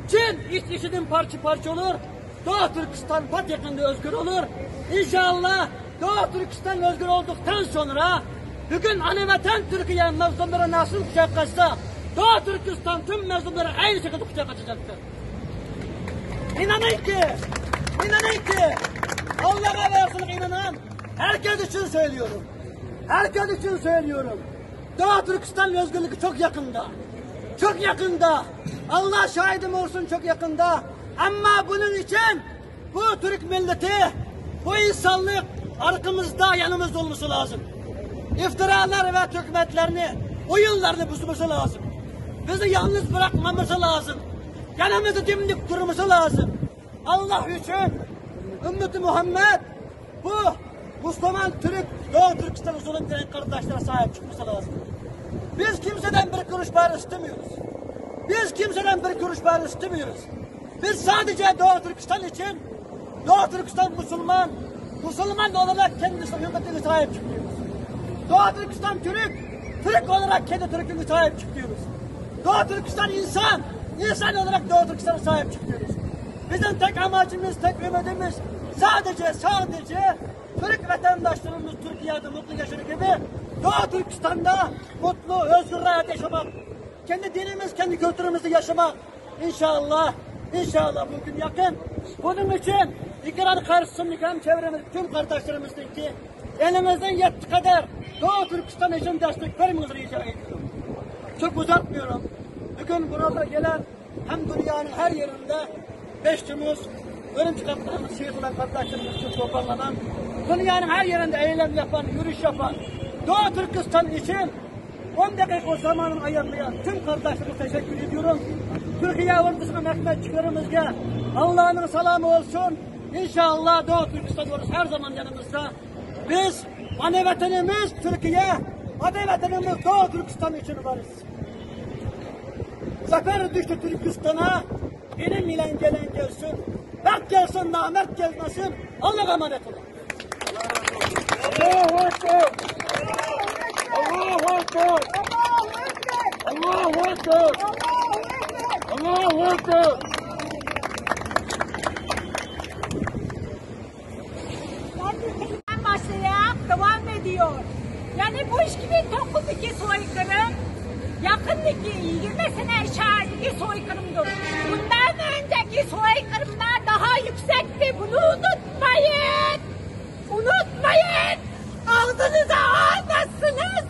Çin iç içinin parça parça olur. Doğu Türkistan pat yakında özgür olur. İnşallah Doğu Türkistan özgür olduktan sonra bugün ana vatan Türkiye mezunları nasıl kucak açsa Doğu Türkistan tüm mezunları aynı şekilde kucak açacaktır. İnanın ki Allah'a ve Resulüne inanan herkes için söylüyorum. Herkes için söylüyorum. Doğu Türkistan özgürlüğü çok yakında. Çok yakında. Allah şahidim olsun çok yakında. Ama bunun için bu Türk milleti, bu insanlık arkamızda yanımızda olması lazım. İftiralar ve töhmetlerini, oyunlarını bozması lazım. Bizi yalnız bırakmaması lazım. Yanımızda dimdik durması lazım. Allah için ümmeti Muhammed bu Müslüman Türk, Doğu Türkistan usulü diyen kardeşlere sahip çıkması lazım. Biz kimseden bir kuruş para istemiyoruz. Biz kimseden bir kuruş para istemiyoruz. Biz sadece Doğu Türkistan için, Doğu Türkistan Müslüman olarak kendisine hürmetine sahip çıkıyoruz. Doğu Türkistan Türk olarak kendi Türk'üne sahip çıkıyoruz. Doğu Türkistan insan olarak Doğu Türkistan'a sahip çıkıyoruz. Bizim tek amacımız, tek ümidimiz sadece Türk vatandaşlarımız Türkiye'de mutlu yaşar gibi Doğu Türkistan'da mutlu, özgür hayat yaşamak. Kendi dinimiz, kendi kültürümüzü yaşamak. İnşallah bugün yakın. Bunun için ikrar karşısındaki hem çevremiz, tüm kardeşlerimizin ki elimizden yettiği kadar Doğu Türkistan için destek vermenizi rica ediyorum. Çok uzatmıyorum. Bugün burada gelen hem dünyanın her yerinde 5 Temmuz ölüm çıkarttığımız şehit olan kardeşlerimiz için toparlanan, dünyanın her yerinde eylem yapan, yürüyüş yapan, Doğu Türkistan için 10 dakika zamanını ayarlayan tüm kardeşlerime teşekkür ediyorum. Türkiye ordusuna Mehmetçiklerimizge Allah'ın selamı olsun. İnşallah Doğu Türkistan ordusu her zaman yanımızda. Biz ana vatanımız Türkiye, ana vatanımız Doğu Türkistan için varız. Zafer düştü Türkistan'a, ilim ile gelen gelsin. Mert gelsin, namert gelmesin. Allah'a emanet olun. Allahu Ekber! Allahu Ekber! Allahu Ekber! Allahu Ekber! Başlayarak devam ediyor. Yani bu 2009'daki soykırım yakındaki 20 sene içerideki soykırımdır. Bundan önceki soykırımlar daha yüksekti. Bunu unutmayın. Unutmayın. Ağzınıza almazsınız.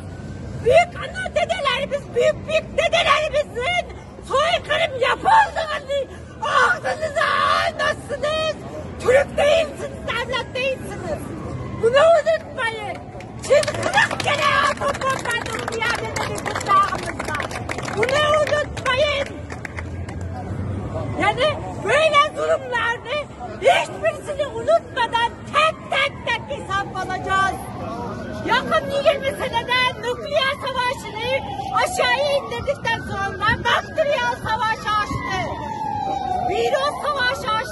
Büyük ana dedelerimiz, büyük dedelerimizin soykırım yapıldığını ağzınıza almazsınız. Türk değilsiniz, devlet değilsiniz. Bunu unutmayın. Siz 40 kere atom bombardını yerlediniz dağımızda. Bunu unutmayın. Yani böyle durumlarda hiçbirisini unutmadan tek hesap alacağız. Yakın 20 seneden nükleer savaşını aşağıya indirdikten sonra bakteriyel savaş açtı. Virüs savaşı açtı.